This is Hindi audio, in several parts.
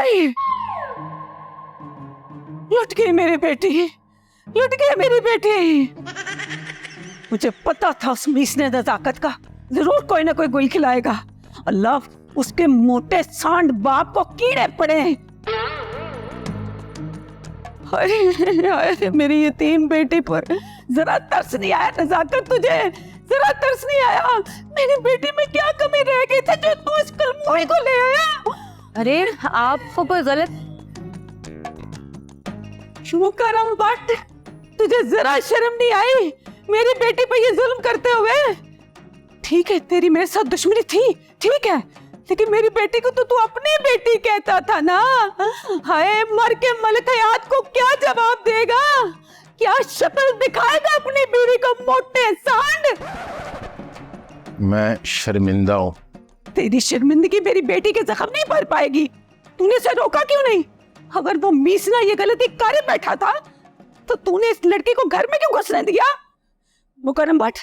आई। लुट गई मेरी बेटी, लुट गई मेरी बेटी। मुझे पता था उस मीसने नजाकत का जरूर कोई ना कोई गुल खिलाएगा। अल्लाह उसके मोटे सांड बाप को कीड़े पड़े। हाय मेरी यतीम बेटी पर जरा तरस नहीं आया नजाकत? तुझे जरा तरस नहीं आया? मेरी बेटी में क्या कमी रह गई थी जो तू इस कलमोई को ले आया? अरे आपको कोई गलत। मुकरम भट्ट, तुझे जरा शर्म नहीं आई मेरी बेटी पर ये जुल्म करते हुए? ठीक है तेरी मेरे साथ दुश्मनी थी, ठीक है, लेकिन मेरी बेटी को तो तू अपनी बेटी कहता था ना। हाय मर के मलिक हयात को क्या जवाब देगा? क्या शक्ल दिखाएगा अपनी बीवी को? मोटे सांड। मैं शर्मिंदा हूँ। तेरी शर्मिंदगी मेरी बेटी के जख्म नहीं भर पाएगी। तूने उसे रोका क्यों नहीं? अगर वो मीसना ये गलती कर बैठा था तो तूने इस लड़की को घर में क्यों घुसने दिया? मुकरम भट्ट,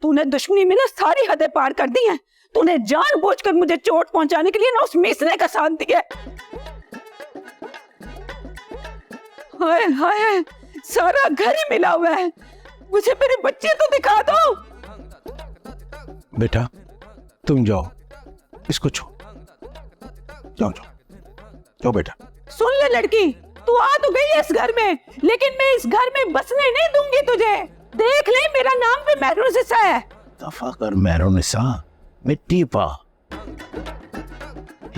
तूने दुश्मनी में ना सारी हदें पार कर दी हैं। तूने जानबूझकर मुझे चोट पहुंचाने के लिए ना उस मीसने का साथ दिया। हाय हाय, सारा घर ही मिला हुआ है। मुझे मेरे बच्चे तो दिखा दो। बेटा तुम जाओ, इसको छो। जाओ जाओ जाओ बेटा। सुन ले लड़की, तू आ तो गई इस घर में, लेकिन मैं इस घर में बसने नहीं दूंगी तुझे। देख ले मेरा नाम भी महरुनिसा है। दफा कर महरुनिसा, मिट्टी पा।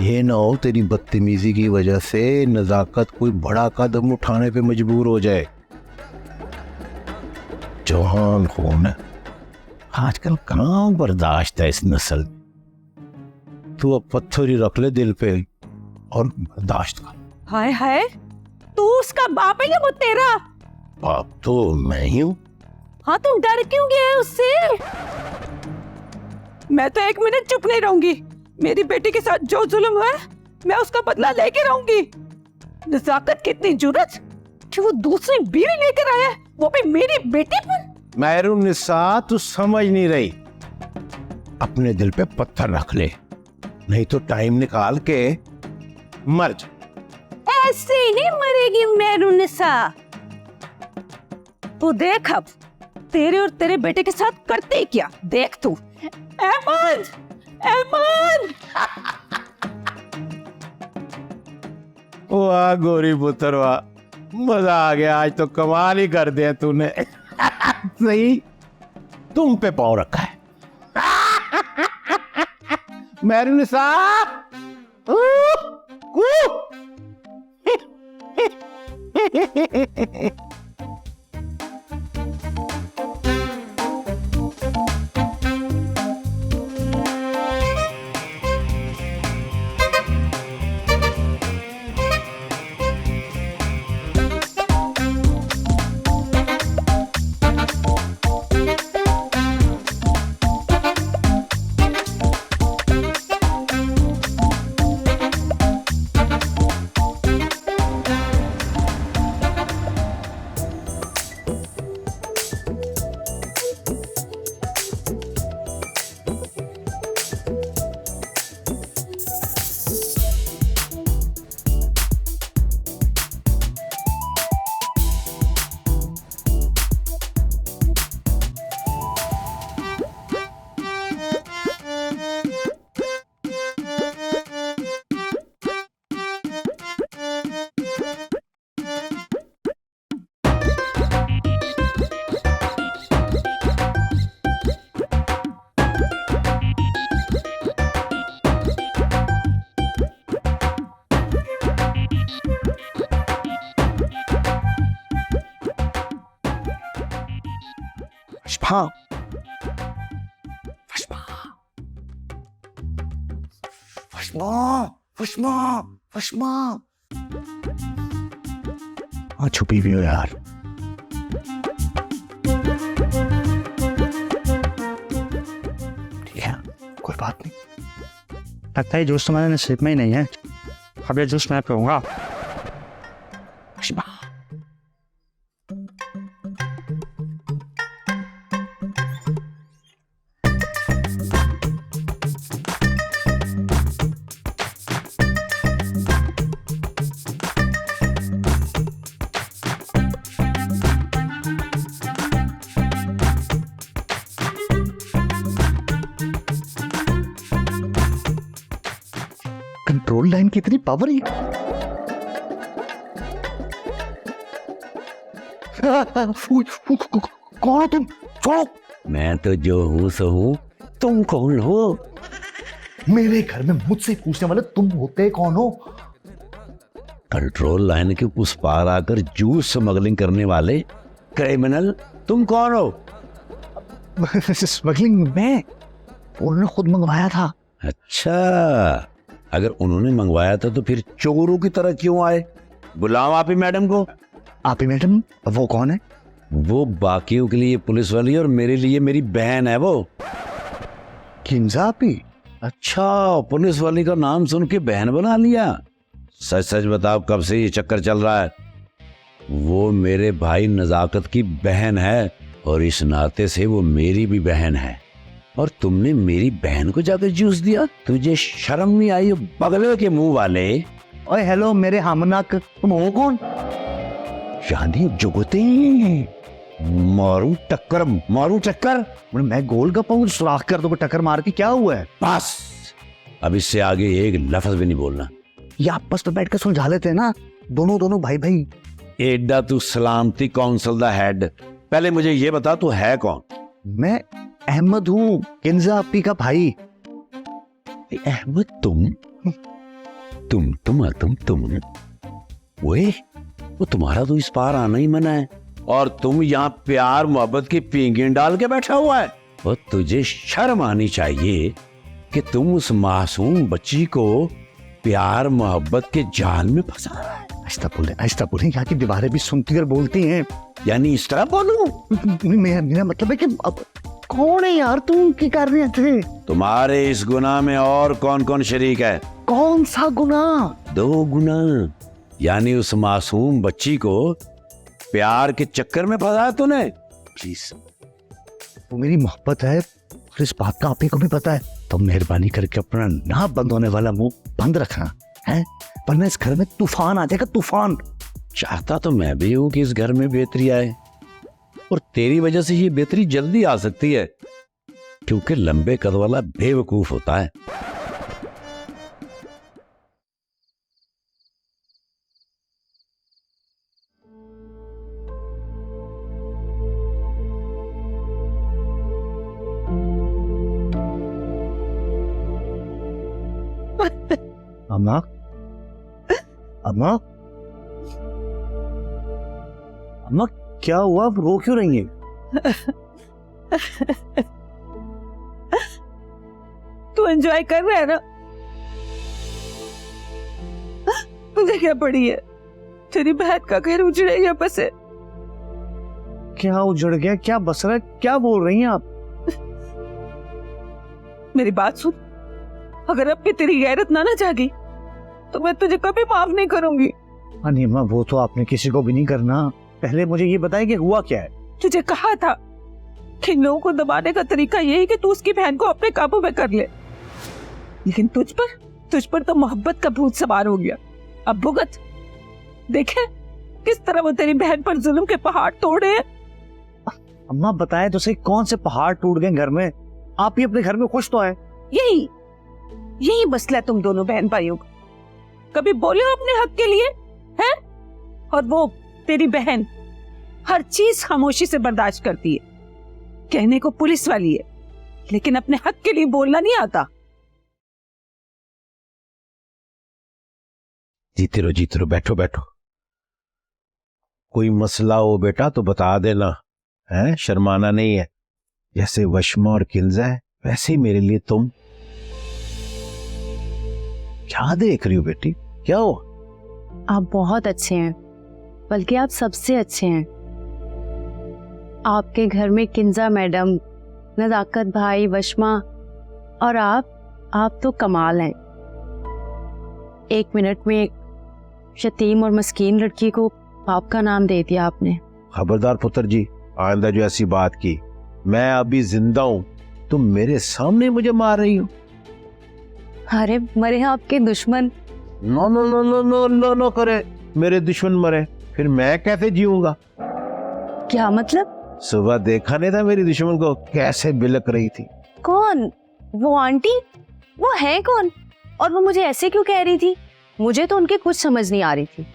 ये ना हो तेरी बदतमीजी की वजह से नजाकत कोई बड़ा कदम उठाने पे मजबूर हो जाए। जवान खून है, आजकल कहाँ बर्दाश्त है इस नस्ल। तू अब पत्थर ही रख ले दिल पे और बर्दाश्त कर। हाय हाय, तू उसका बाप है या वो तेरा? बाप तो मैं ही हूँ। हाँ, तुम डर क्यों गए उससे? मैं तो एक मिनट चुप नहीं रहूंगी। मेरी बेटी के साथ जो जुल्म हुआ मैं उसका बदला लेके रहूंगी। नजाकत की इतनी जुर्रत कि वो दूसरी बीवी लेकर आया, वो भी मेरी बेटी पर। महरुनिसा तू समझ नहीं रही। अपने दिल पे पत्थर रख ले, नहीं तो टाइम निकाल के मर जा। ऐसे ही मरेगी महरुनिसा। तू देख अब तेरे और तेरे बेटे के साथ करते ही क्या। देख तू। अहमद, अहमद। वाह गोरी पुत्र वाह, मजा आ गया। आज तो कमाल ही कर दिया तूने। सही तुम पे पाँव रखा है। महरुनिसा पुष्पा, पुष्पा, पुष्पा, पुष्पा, पुष्पा। हाँ छुपी भी हो यार। ठीक है, कोई बात नहीं। लगता है जूस तुम्हारे नसीब में ही नहीं है। अब ये जूस मैं पीऊंगा। पुष्पा, कंट्रोल लाइन की इतनी पावर है। कौन हो तुम? छोड़ो। मैं तो जो हूँ सो हूँ, तुम कौन हो? मेरे घर में मुझसे पूछने वाले तुम होते कौन हो? कंट्रोल लाइन के उस पार आकर जूस स्मगलिंग करने वाले क्रिमिनल तुम कौन हो? स्मगलिंग मैं? उन्होंने खुद मंगवाया था। अच्छा, अगर उन्होंने मंगवाया था तो फिर चोरों की तरह क्यों आए? बुलाओ आप ही मैडम को। आप ही मैडम? वो कौन है? वो बाकियों के लिए पुलिस वाली और मेरे लिए मेरी बहन है वो। किंजा आपी? अच्छा, पुलिस वाली का नाम सुन के बहन बना लिया। सच सच बताओ, कब से ये चक्कर चल रहा है? वो मेरे भाई नजाकत की बहन है और इस नाते से वो मेरी भी बहन है। और तुमने मेरी बहन को जाकर जूस दिया? तुझे शर्म नहीं आई? बगले के मुंह वाले। ओए हेलो मेरे हमनाक, तुम हो कौन? यानी जुगते मारू टक्कर, मारू चक्कर। मैं गोल का पाऊं सुराख कर दो, टक्कर मार के क्या हुआ है? बस अब इससे आगे एक लफ्ज भी नहीं बोलना। ये आपस में बैठ कर सुलझा लेते हैं ना, दोनों भाई भाई। एडा तू सलामती काउंसिल दा हेड, पहले मुझे ये बता तू है कौन? मैं अहमद हूँ, किंजा आपी का भाई। अहमद तुम ओए, वो तुम्हारा तो इस पार आना ही मना है और तुम यहाँ प्यार मोहब्बत की पींगें डाल के बैठा हुआ है। और तुझे शर्म आनी चाहिए कि तुम उस मासूम बच्ची को प्यार मोहब्बत के जाल में फंसा रहा है। आहिस्ता बोले, यहाँ की दीवारें भी सुनती और बोलती हैं। यानी इस तरह बोलूं? मेरा मतलब है कि अब कौन है यार, तुम क्या कर रहे थे? तुम्हारे इस गुनाह में और कौन कौन शरीक है? कौन सा गुनाह? 2 गुना। यानी उस मासूम बच्ची को प्यार के चक्कर में फंसाया तूने। प्लीज, वो मेरी मोहब्बत है और इस बात का आप ही को भी पता है। तो मेहरबानी करके अपना ना बंद होने वाला मुंह बंद रखना है, वरना इस घर में तूफान आ जाएगा, तूफान। चाहता तो मैं भी हूं कि इस घर में बेहतरी आए, और तेरी वजह से ये बेहतरी जल्दी आ सकती है, क्योंकि लंबे कद वाला बेवकूफ होता है। अम्मा, अम्मा, अम्मा, क्या हुआ? आप रो क्यों रही हैं? तू एंजॉय कर रहा है ना? तुझे क्या पड़ी है? तेरी बहन का घर उजड़े या बसे? क्या उजड़ गया? क्या बस रहा है? क्या बोल रही हैं आप? मेरी बात सुन, अगर अब की तेरी गैरत ना जागी तो मैं तुझे कभी माफ नहीं करूंगी। नहीं अम्मा, वो तो आपने किसी को भी नहीं करना। पहले मुझे ये बताएं कि हुआ क्या है। तुझे कहा था कि इन लोगों को दबाने का तरीका यही कि तू उसकी बहन को अपने काबू में कर ले, लेकिन तुझ पर तो मोहब्बत का भूत सवार हो गया। अब भुगत। देखे किस तरह वो तेरी बहन पर जुल्म के पहाड़ तोड़े हैं। अम्मा बताएं तो सही, कौन से पहाड़ टूट गए घर में? आप ही अपने घर में खुश तो है। यही मसला तुम दोनों बहन भाइयों का। कभी बोले हो अपने हक के लिए हैं? और वो तेरी बहन हर चीज खामोशी से बर्दाश्त करती है, कहने को पुलिस वाली है, लेकिन अपने हक के लिए बोलना नहीं आता। जीते रहो, बैठो। कोई मसला हो बेटा तो बता देना, है? शर्माना नहीं है। जैसे वशमा और किंजा है, वैसे ही मेरे लिए तुम। क्या देख रही हो बेटी? क्या हो? आप बहुत अच्छे हैं, बल्कि आप सबसे अच्छे हैं। आपके घर में किंजा मैडम, नजाकत भाई, वशमा और आप तो कमाल हैं। 1 मिनट में एक यतीम और मस्कीन लड़की को बाप का नाम दे दिया आपने। खबरदार पुत्र जी, आइंदा जो ऐसी बात की। मैं अभी जिंदा हूं, तुम मेरे सामने मुझे मार रही हो। अरे मरे आपके दुश्मन। नो करे, मेरे दुश्मन मरे फिर मैं कैसे जीऊंगा? क्या मतलब? सुबह देखा नहीं था मेरी दुश्मन को कैसे बिलक रही थी? कौन? वो आंटी? वो है कौन? और वो मुझे ऐसे क्यों कह रही थी? मुझे तो उनके कुछ समझ नहीं आ रही थी।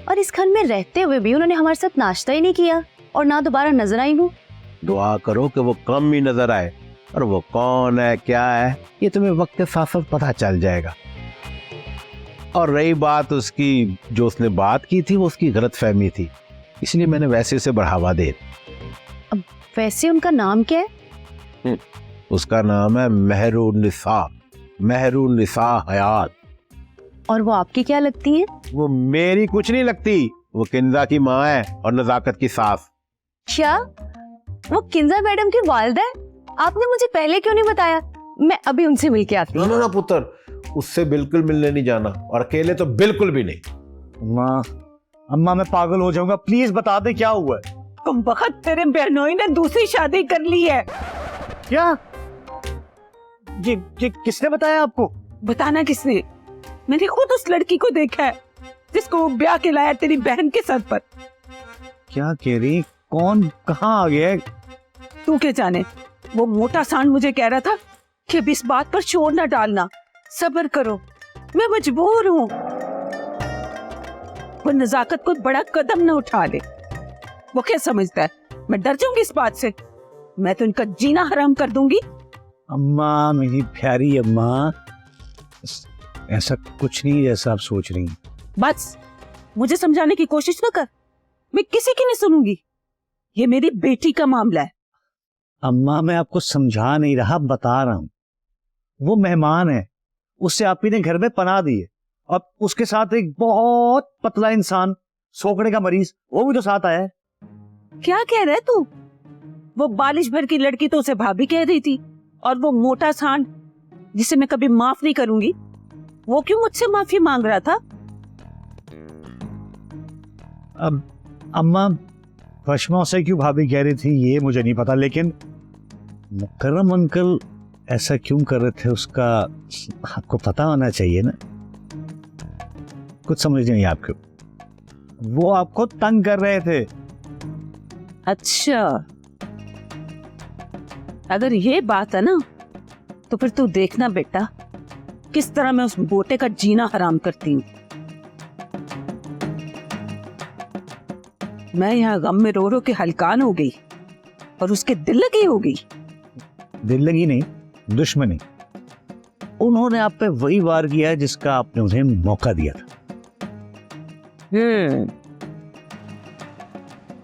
और इस घर में रहते हुए भी उन्होंने हमारे साथ नाश्ता ही नहीं किया और ना दोबारा नजर आई वो। दुआ करो कि वो कम ही नजर आए, और वो कौन है क्या है ये तुम्हें वक्त के साथ साथ पता चल जाएगा। और रही बात उसकी, जो उसने बात की थी वो उसकी गलत फहमी थी, इसलिए मैंने वैसे उसे बढ़ावा दे। अब वैसे उनका नाम क्या है? उसका नाम है मेहरुन्निसा, मेहरुन्निसा हयात। और वो आपकी क्या लगती है? वो मेरी कुछ नहीं लगती, वो किंजा की माँ है और नजाकत की सास। क्या वो किंजा मैडम की वालिदा है? आपने मुझे पहले क्यों नहीं बताया? मैं अभी उनसे मिल के आती हूँ। ना पुत्र, उससे बिल्कुल मिलने नहीं जाना, और अकेले तो बिल्कुल भी नहीं। अम्मा, अम्मा मैं पागल हो जाऊंगा, प्लीज बता दे क्या हुआ है। कमबख्त, तेरे बहनोई ने दूसरी शादी कर ली है। क्या? ये किसने बताया आपको? बताना किसने? मैंने खुद उस लड़की को देखा है जिसको वो ब्याह के लाया तेरी बहन के सर पर। क्या कह रही? कौन? कहाँ आ गया? तू क्या जाने। वो मोटा सांड मुझे कह रहा था कि अब इस बात पर शोर न डालना, सब्र करो, मैं मजबूर हूँ। वो नजाकत को बड़ा कदम न उठा ले। वो क्या समझता है मैं डर जाऊंगी इस बात से? मैं तो इनका जीना हराम कर दूंगी। अम्मा, मेरी प्यारी अम्मा, ऐसा कुछ नहीं जैसा आप सोच रही हैं। बस मुझे समझाने की कोशिश न कर, मैं किसी की नहीं सुनूंगी। ये मेरी बेटी का मामला है। अम्मा मैं आपको समझा नहीं रहा, बता रहा हूं। वो मेहमान है, उससे आप ही ने घर में पनाह दी है, और उसके साथ एक बहुत पतला इंसान, सोकड़े का मरीज, वो भी तो साथ आया है। क्या कह रहा है तू? वो बालिश भर की लड़की तो उसे भाभी कह रही थी, और वो मोटा सांड जिसे मैं कभी माफ नहीं करूंगी, वो क्यों मुझसे माफी मांग रहा था? अब अम्मा, वशमा से क्यों भाभी कह रही थी ये मुझे नहीं पता, लेकिन मुकर्रम अंकल ऐसा क्यों कर रहे थे उसका आपको पता होना चाहिए ना। कुछ समझ नहीं आपको, वो आपको तंग कर रहे थे। अच्छा, अगर ये बात है ना, तो फिर तू देखना बेटा किस तरह मैं उस बोटे का जीना हराम करती हूँ। मैं यहाँ गम में रो रो के हलकान हो गई, और उसके दिल लगी हो गई। दिल लगी नहीं, दुश्मनी। उन्होंने आप पे वही वार किया है जिसका आपने उन्हें मौका दिया था।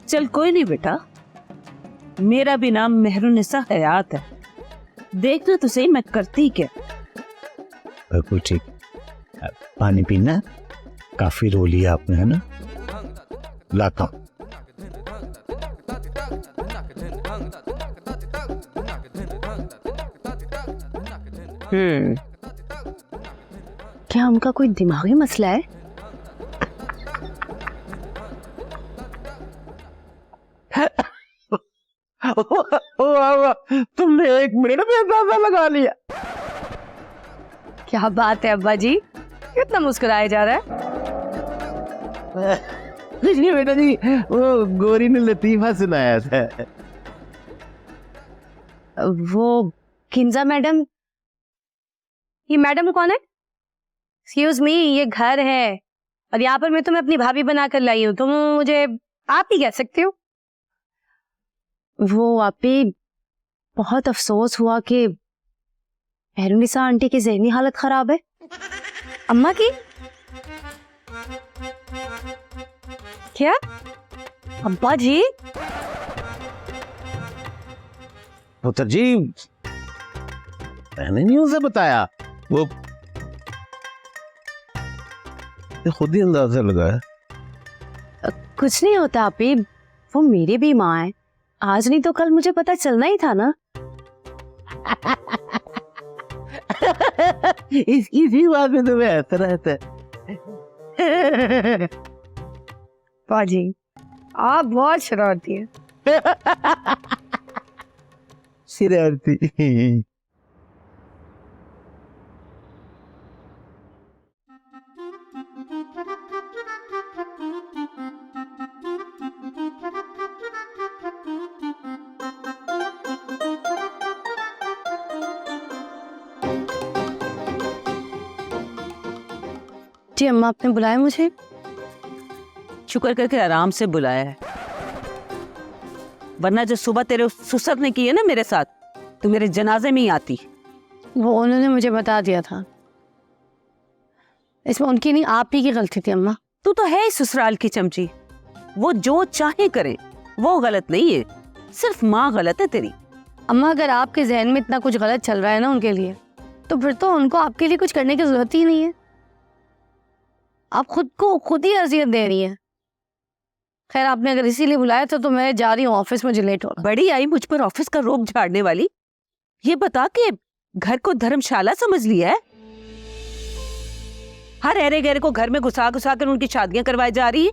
चल कोई नहीं बेटा, मेरा भी नाम मेहरुन्निसा हयात है। देखना तो सही मैं करती क्या। बिल्कुल ठीक। पानी पीना? काफी रो लिया आपने, है ना? लाता हूं। क्या उनका कोई दिमागी मसला है? तुमने 1 मिनट में अंदाजा लगा लिया। क्या बात है अब्बा जी, कितना मुस्कुराया जा रहा है। कुछ नहीं बेटा जी, वो गोरी ने लतीफा सुनाया था। वो किंजा मैडम, ये मैडम कौन है? एक्सक्यूज मी, ये घर है और यहाँ पर मैं तुम्हें अपनी भाभी बनाकर लाई हूँ, तुम मुझे आप ही कह सकते हो। वो आप ही, बहुत अफसोस हुआ कि मेहरुन्निसा आंटी की ज़हनी हालत खराब है। अम्मा की? क्या? अब्बा जी? पुत्र जी, मैंने नहीं उसे बताया, वो खुद ही अंदाजा लगाया। कुछ नहीं होता आप ही, वो मेरी भी माँ है, आज नहीं तो कल मुझे पता चलना ही था ना। इसी बात में तुम्हें ऐसा रहता है। बाजी, आप बहुत शरारती हैं। शरारती। जी अम्मा, आपने बुलाया मुझे? शुक्र करके आराम से बुलाया है, वरना जो सुबह तेरे उस ससुर ने की है ना मेरे साथ, तू मेरे जनाजे में ही आती। वो उन्होंने मुझे बता दिया था। इसमें उनकी नहीं, आप ही की गलती थी अम्मा। तू तो है ही ससुराल की चमची, वो जो चाहे करे, वो गलत नहीं है, सिर्फ माँ गलत है तेरी। अम्मा, अगर आपके जहन में इतना कुछ गलत चल रहा है ना उनके लिए, तो फिर तो उनको आपके लिए कुछ करने की जरूरत ही नहीं है। आप खुद को खुद ही अजियत दे रही हैं। खैर, आपने अगर इसीलिए बुलाया था तो मैं जा रही हूँ ऑफिस, मुझे लेट हो रहा। बड़ी आई मुझ पर ऑफिस का रोब झाड़ने वाली। ये बता के घर को धर्मशाला समझ लिया है? हर अरे गहरे को घर में घुसा घुसा कर उनकी शादियां करवाई जा रही है।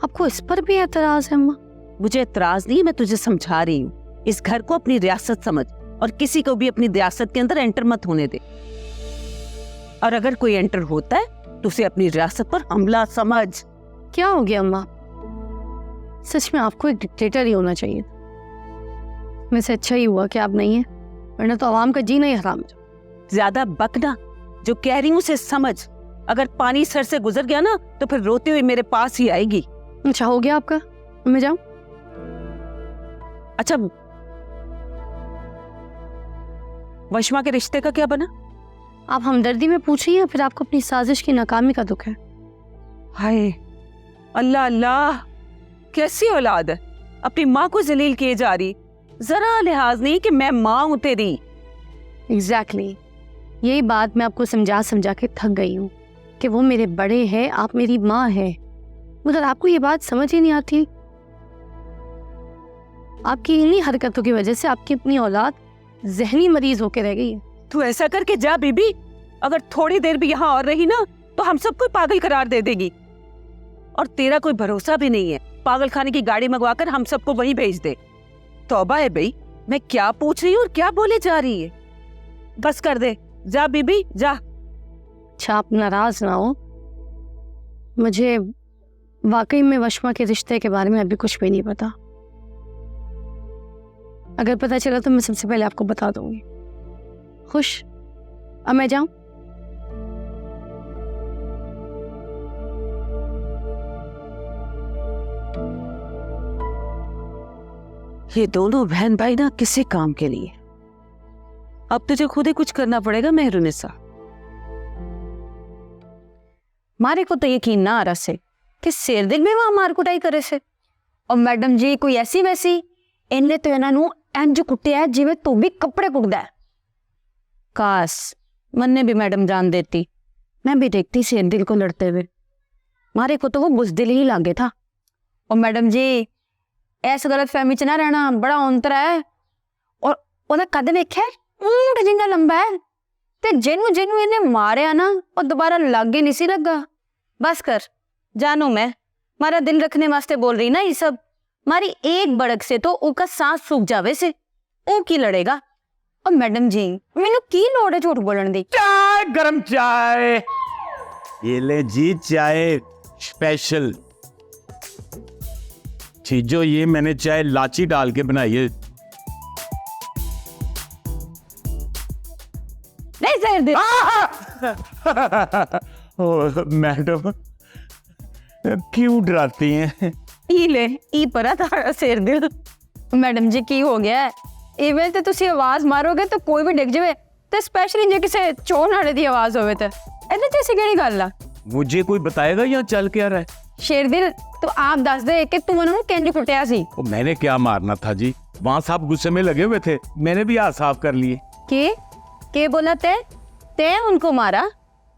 आपको इस पर भी एतराज है अम्मा? मुझे एतराज नहीं, मैं तुझे समझा रही हूँ। इस घर को अपनी रियासत समझ और किसी को भी अपनी रियासत के अंदर एंटर मत होने दे। और अगर कोई एंटर होता है तो उसे अपनी रियासत पर हमला समझ। क्या हो गया अम्मा? सच में आपको एक डिक्टेटर ही होना चाहिए। वैसे अच्छा ही हुआ कि आप नहीं है, वरना तो आवाम का जीना ही हराम है। ज्यादा बकना, जो कह रही हूँ उसे समझ। अगर पानी सर से गुजर गया ना तो फिर रोते हुए मेरे पास ही आएगी। अच्छा, हो गया आपका? मैं जाऊं? अच्छा, वशमा के रिश्ते का क्या बना? आप हमदर्दी में पूछ रही हैं, फिर आपको अपनी साजिश की नाकामी का दुख है? हाय अल्लाह अल्लाह, कैसी औलाद है, अपनी माँ को जलील किए जा रही, जरा लिहाज नहीं कि मैं माँ हूं तेरी। एग्जैक्टली, यही बात मैं आपको समझा समझा के थक गई हूँ कि वो मेरे बड़े हैं, आप मेरी माँ है, मगर आपको ये बात समझ ही नहीं आती। आपकी इन्हीं हरकतों की वजह से आपकी अपनी औलाद जहनी मरीज होकर रह गई है। तू ऐसा करके जा बीबी, अगर थोड़ी देर भी यहाँ और रही ना तो हम सबको पागल करार दे देगी। और तेरा कोई भरोसा भी नहीं है, पागल खाने की गाड़ी मंगवाकर हम सबको वहीं भेज दे। तौबा है भाई, मैं क्या पूछ रही हूँ और क्या बोले जा रही है। बस कर दे, जा बीबी जा। अच्छा, आप नाराज ना हो, मुझे वाकई में वशमा के रिश्ते के बारे में अभी कुछ भी नहीं पता। अगर पता चला तो मैं सबसे पहले आपको बता दूंगी। खुश? अब मैं जाऊं? ये दोनों बहन भाई ना किसी काम के लिए। अब तुझे खुद ही कुछ करना पड़ेगा मेहरुनिसा। मारे को तो यकीन ना आ रहा से कि शेरदिल में वहां मार कुटाई करे से। और मैडम जी कोई ऐसी वैसी, इन्हें तो इन्हों इंज कुटिया है जिवें तू भी कपड़े कुटदा है। काश मन्ने भी मैडम जान देती, मैं भी देखती शेरदिल को लड़ते हुए। मारे को तो वो बुजदिल ही लागे था। और मैडम जी ऐस गलत फहमी च ना रहना, बड़ा अंतरा है। और ओदा कद वेख्या ऊंट जिंगा लंबा है, ते जिन्नू जिन्नू इन्हें मारिया ना और दोबारा लागे नहीं सी लगा। बस कर, जानू मैं मारा दिल रखने वास्ते बोल रही ना ये सब। मारी एक बड़क से तो उनका सांस सूख जावे से ओ की लड़ेगा। और मैडम जी मैनू की लोड़ है झूठ बोलने दी। चाय, गरम चाय। ये ले जी चाय स्पेशल। चीजो, ये मैंने चाय लाची डाल के बनाई है। नहीं जहर दे। ओ, मैडम क्यों डराती हैं? ई ले ई परा था शेर दिल। मैडम जी की हो गया है? इवें ते तुसी आवाज मारोगे तो कोई भी डिग जावे, ते स्पेशली जे किसे चोर नाड़े दी आवाज होवे ते एदे च ऐसी केड़ी गल आ? मुझे कोई बताएगा यहाँ चल क्या रहा है? शेर दिल, तो आप दस दे कि तू उन्होंने कैंडी कुटिया सी। ओ, मैंने क्या मारना था जी, वहाँ साहब गुस्से में लगे हुए थे, मैंने भी हाथ साफ कर लिए। के बोला ते उनको मारा?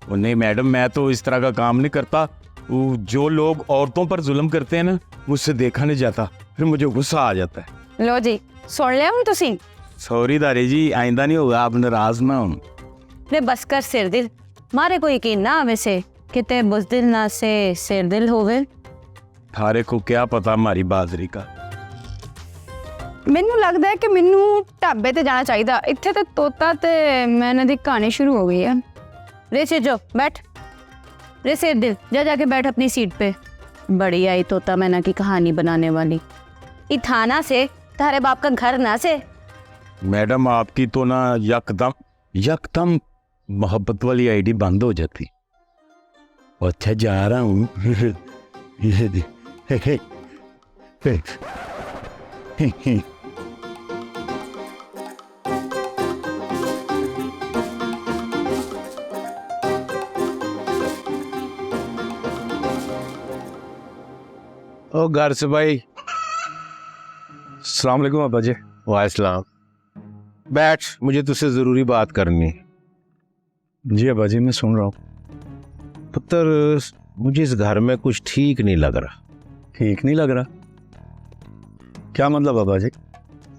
ओ नहीं मैडम, मैं तो इस तरह का काम नहीं करता। वो जो लोग औरतों पर जुल्म करते हैं ना, मुझसे देखा नहीं जाता, फिर मुझे गुस्सा आ जाता है। लो जी सुन लिया हूँ तुसी। सॉरी दारी जी, आइंदा नहीं होगा, आप नाराज ना हो। रे बस कर शेर दिल, मारे को यकीन ना आवे से कि ते बुजदिल ना से शेर दिल होवे। थारे को क्या पता हमारी बहादुरी का। मैनू लगता है कि मैनू ढाबे ते जाना चाहिए। इत्थे ते तोता ते मैंने दी कहानी शुरू हो गई है। रे सिजो बैठ, रे शेर दिल जा जाके बैठ अपनी सीट पे। बड़ी आई तोता मैना की कहानी बनाने वाली। ई थाना से तारे बाप का घर ना से। मैडम आपकी तो ना यकदम मोहब्बत वाली आईडी बंद हो जाती। अच्छा जा रहा हूँ। ये दे- हे- हे- हे- हे- हे। ओ घर से भाई। अस्सलाम वालेकुम अब्बा जी। वालेकुम। बैठ, मुझे तुझसे जरूरी बात करनी है। जी अब्बा जी, मैं सुन रहा हूँ। पुत्र, मुझे इस घर में कुछ ठीक नहीं लग रहा। ठीक नहीं लग रहा? क्या मतलब अब्बा जी?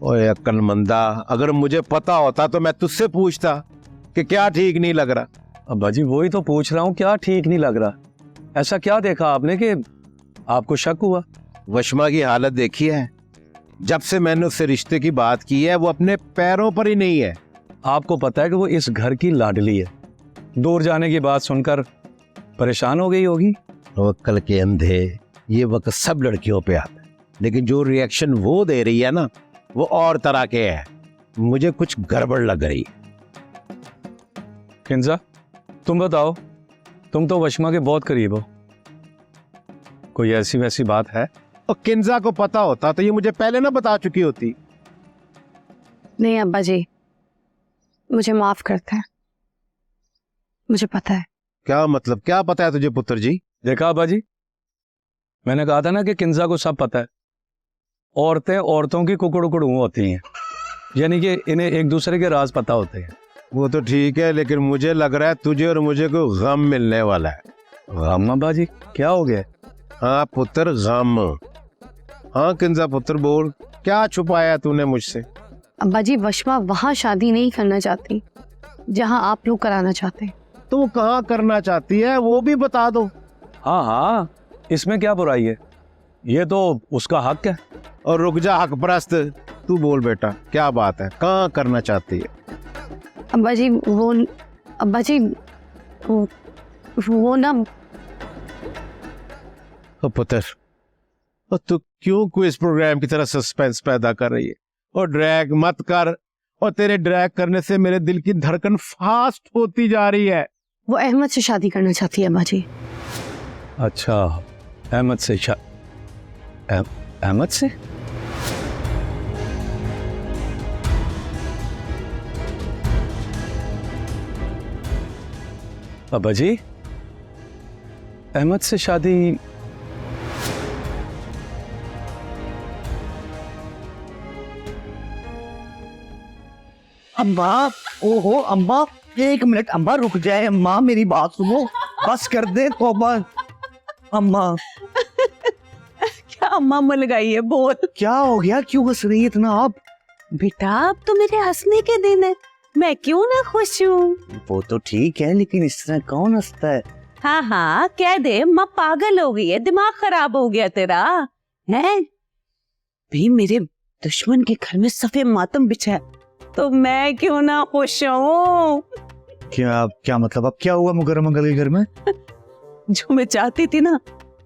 ओए अक्लमंदा, अगर मुझे पता होता तो मैं तुझसे पूछता कि क्या ठीक नहीं लग रहा। अब्बा जी वही तो पूछ रहा हूँ, क्या ठीक नहीं लग रहा? ऐसा क्या देखा आपने कि आपको शक हुआ? वशमा की हालत देखी है? जब से मैंने उससे रिश्ते की बात की है वो अपने पैरों पर ही नहीं है। आपको पता है कि वो इस घर की लाडली है। दूर जाने की बात सुनकर परेशान हो गई होगी। अक्ल के अंधे, ये वक्त सब लड़कियों पे आता है, लेकिन जो रिएक्शन वो दे रही है ना, वो और तरह के है। मुझे कुछ गड़बड़ लग रही है। किंजा, तुम बताओ, तुम तो वशमा के बहुत करीब हो, कोई ऐसी वैसी बात है? और किंजा को पता होता तो ये मुझे पहले ना बता चुकी होती। नहीं अब्बा जी, मुझे माफ करते हैं, मुझे पता है। क्या मतलब, क्या पता है तुझे पुत्र जी? देखा अब्बा जी, मैंने कहा था ना कि किंजा को सब पता है। औरतें औरतों की कुकड़ होती हैं, यानी कि इन्हें एक दूसरे के राज पता होते हैं। वो तो ठीक है, लेकिन मुझे लग रहा है तुझे और मुझे को गम मिलने वाला है। गम अब्बा जी? क्या हो गया? हाँ पुत्र, गम। हाँ किंजा पुत्र, बोल, क्या छुपाया तूने मुझसे? अब्बा जी, वशमा वहाँ शादी नहीं करना चाहती जहाँ आप लोग कराना चाहते हैं। तो वो कहाँ करना चाहती है वो भी बता दो। हाँ हाँ, इसमें क्या बुराई है, ये तो उसका हक है। और रुक जा हक परस्त, तू बोल बेटा, क्या बात है, कहाँ करना चाहती है? अब्बा जी वो ना, ओ पुत्र, और तू क्यों क्विज प्रोग्राम की तरह सस्पेंस पैदा कर रही है? और ड्रैग मत कर, और तेरे ड्रैग करने से मेरे दिल की धड़कन फास्ट होती जा रही है। वो अहमद से शादी करना चाहती है अब्बा जी। अच्छा, अहमद से अहमद से? अब्बा जी, अहमद से शादी? अम्मा, ओहो अम्मा, एक मिनट अम्मा, रुक जाए अम्मा, मेरी बात सुनो, बस कर दे तौबा। अम्मा क्या अम्मा मल गई है, बोल। क्या हो गया, क्यों हंस रही है इतना आप? बेटा अब तो मेरे हंसने के दिन है, मैं क्यों ना खुश हूँ। वो तो ठीक है, लेकिन इस तरह कौन हंसता है? हाँ हाँ कह दे, माँ पागल हो गई है, दिमाग खराब हो गया तेरा है। भी मेरे दुश्मन के घर में सफेद मातम बिछा है, तो मैं क्यों ना खुश हूँ। क्या क्या मतलब, अब क्या हुआ मुकर्रम अंकल के घर में? जो मैं चाहती थी ना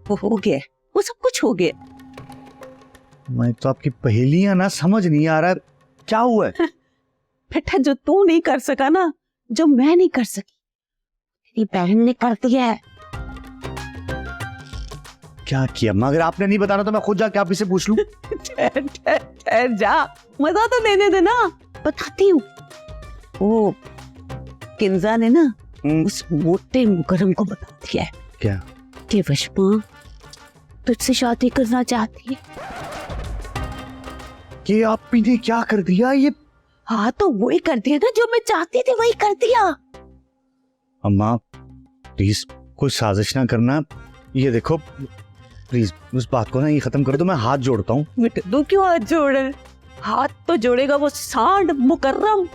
वो हो गया, वो सब कुछ हो गया। मैं तो आपकी पहेलियां ना समझ नहीं आ रहा, क्या हुआ है? बेटा जो तू नहीं कर सका ना, जो मैं नहीं कर सकी, तेरी बहन ने कर दिया है। क्या किया? मगर आपने नहीं बताना तो मैं खुद जाके आप इसे पूछ लूं। ठहर जा, मजा तो लेने दे ना, बताती हूँ। वो किंजा ने ना उस मोटे मुकर्रम को बता दिया है क्या? कि वशमा तुझसे शादी करना चाहती है। कि आपने ने क्या कर दिया ये? हाँ तो वही कर दिया ना, जो मैं चाहती थी वही कर दिया। अम्मा प्लीज कोई साजिश ना करना, ये देखो प्लीज उस बात को ना ये खत्म कर दो, मैं हाथ जोड़ता हूँ। बेटा तू क्यों हाथ जोड़े? हाथ तो जोड़ेगा वो सांड मुकर्रम,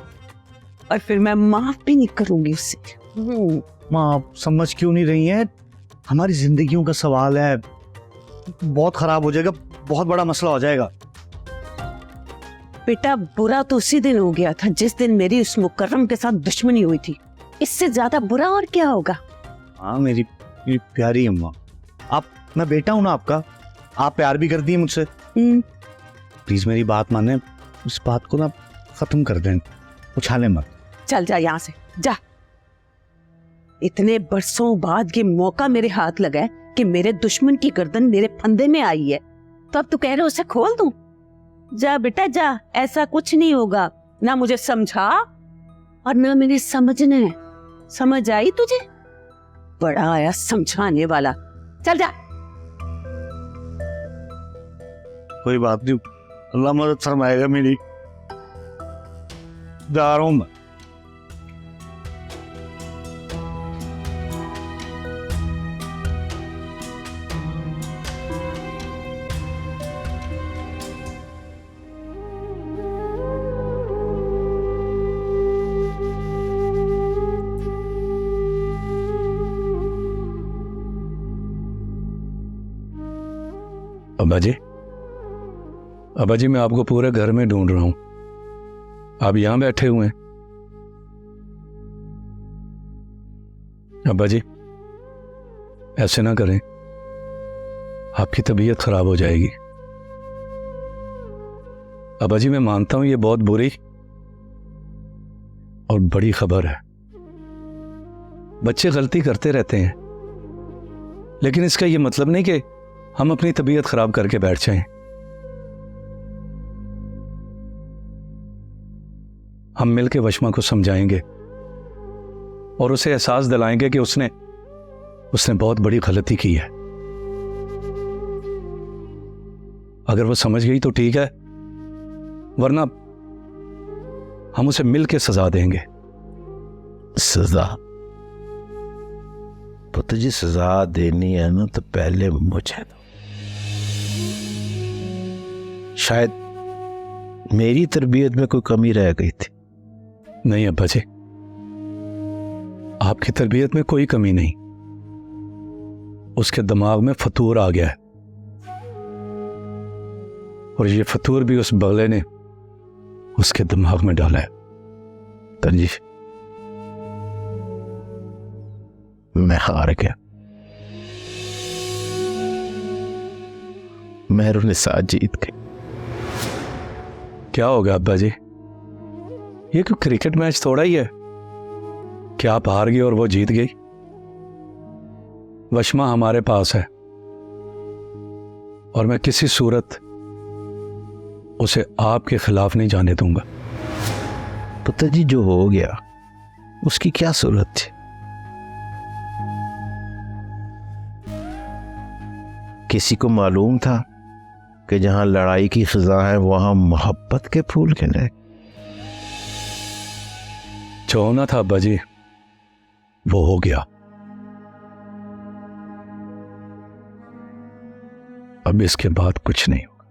और फिर मैं माफ भी नहीं करूंगी उससे। माँ आप समझ क्यों नहीं रही हैं? हमारी जिंदगियों का सवाल है, बहुत खराब हो जाएगा, बहुत बड़ा मसला हो जाएगा। बेटा बुरा तो उसी दिन हो गया था जिस दिन मेरी उस मुकर्रम के साथ दुश्मनी हुई थी, इससे ज्यादा बुरा और क्या होगा। हाँ मेरी प्यारी अम्मा, आप, मैं बेटा हूं ना आपका, आप प्यार भी करती हैं मुझसे। प्लीज मेरी बात माने, इस बात को ना खत्म कर दें, उछाले मत। चल जा यहाँ से, जा। इतने बरसों बाद ये मौका मेरे हाथ लगा है कि मेरे दुश्मन की गर्दन मेरे फंदे में आई है, तो अब तू कह रहे उसे खोल दूं? जा बेटा जा, ऐसा कुछ नहीं होगा। ना मुझे समझा और ना मेरी समझने। समझ आई तुझे? बड़ा आया समझाने वाला। चल जा। कोई बात नहीं, अल्लाह मदद फरमाएगा मेरी। जा रहा हूं मैं। अब्बा जी मैं आपको पूरे घर में ढूंढ रहा हूं, आप यहां बैठे हुए हैं। अब्बा जी ऐसे ना करें, आपकी तबीयत खराब हो जाएगी। अब्बा जी मैं मानता हूं ये बहुत बुरी और बड़ी खबर है, बच्चे गलती करते रहते हैं, लेकिन इसका ये मतलब नहीं कि हम अपनी तबीयत खराब करके बैठ जाएं। हम मिलकर वशमा को समझाएंगे और उसे एहसास दिलाएंगे कि उसने बहुत बड़ी गलती की है। अगर वो समझ गई तो ठीक है, वरना हम उसे मिलकर सजा देंगे। सजा? पुत्र जी सजा देनी है ना तो पहले मुझे दो। शायद मेरी तरबियत में कोई कमी रह गई थी। नहीं अब्बा जी, आपकी तरबियत में कोई कमी नहीं, उसके दिमाग में फतूर आ गया है और ये फतूर भी उस बगले ने उसके दिमाग में डाला है। तंजी मैं हार गया, मेहरुनिसा जीत गई। क्या होगा अब्बा जी, ये कोई क्रिकेट मैच थोड़ा ही है कि आप हार गई और वो जीत गई। वशमा हमारे पास है और मैं किसी सूरत उसे आपके खिलाफ नहीं जाने दूंगा। पुत्र जी जो हो गया उसकी क्या सूरत थी? किसी को मालूम था कि जहां लड़ाई की खिजा है वहां मोहब्बत के फूल खिले? जो होना था अब्बा जी वो हो गया, अब इसके बाद कुछ नहीं होगा।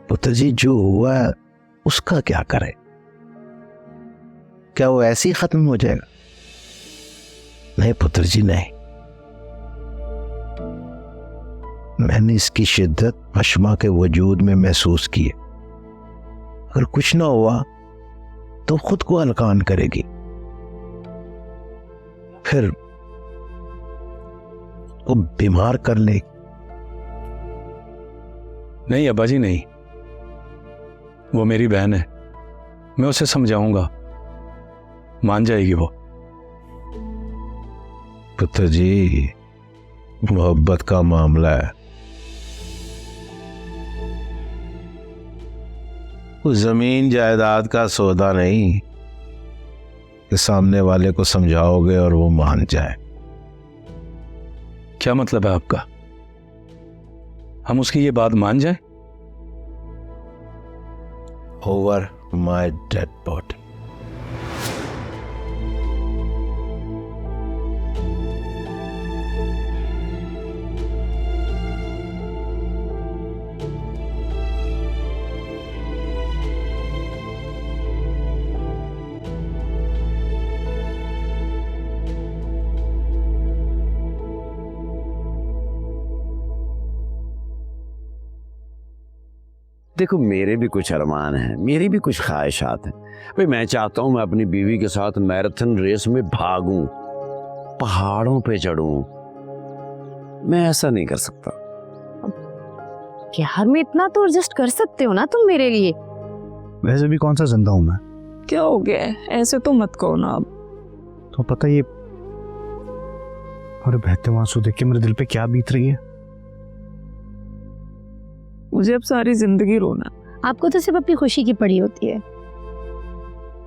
पुत्र जी जो हुआ है उसका क्या करें? क्या वो ऐसे ही खत्म हो जाएगा? नहीं पुत्र जी नहीं, मैंने इसकी शिद्दत वशमा के वजूद में महसूस की है। अगर कुछ ना हुआ तो खुद को हलकान करेगी, फिर वो बीमार कर ले। नहीं अब्बा जी नहीं, वो मेरी बहन है, मैं उसे समझाऊंगा, मान जाएगी वो। पुत्र जी मोहब्बत का मामला है, वो जमीन जायदाद का सौदा नहीं कि सामने वाले को समझाओगे और वो मान जाए। क्या मतलब है आपका? हम उसकी ये बात मान जाएं? Over my dead body. देखो मेरे भी कुछ अरमान हैं, मेरी भी कुछ ख्वाहिशात हैं। भाई मैं चाहता हूं मैं अपनी बीवी के साथ मैराथन रेस में भागूं, पहाड़ों पे चढ़ूं। मैं ऐसा नहीं कर सकता। यार मैं इतना तो एडजस्ट कर सकते हो ना तुम मेरे लिए। वैसे भी कौन सा जिंदा हूं मैं? क्या हो गया है? ऐसे तो मत कहो ना। अब तो पता ये तुम्हारे बहते हुए आंसू देख के मेरे दिल पे क्या बीत रही है। मुझे अब सारी जिंदगी रोना। आपको तो सिर्फ अपनी खुशी की पड़ी होती है,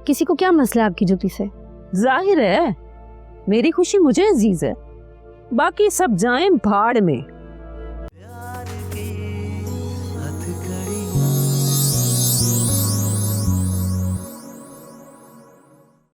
किसी को क्या मसला है आपकी जुती से? जाहिर है मेरी खुशी मुझे अजीज है, बाकी सब जाएं भाड़ में।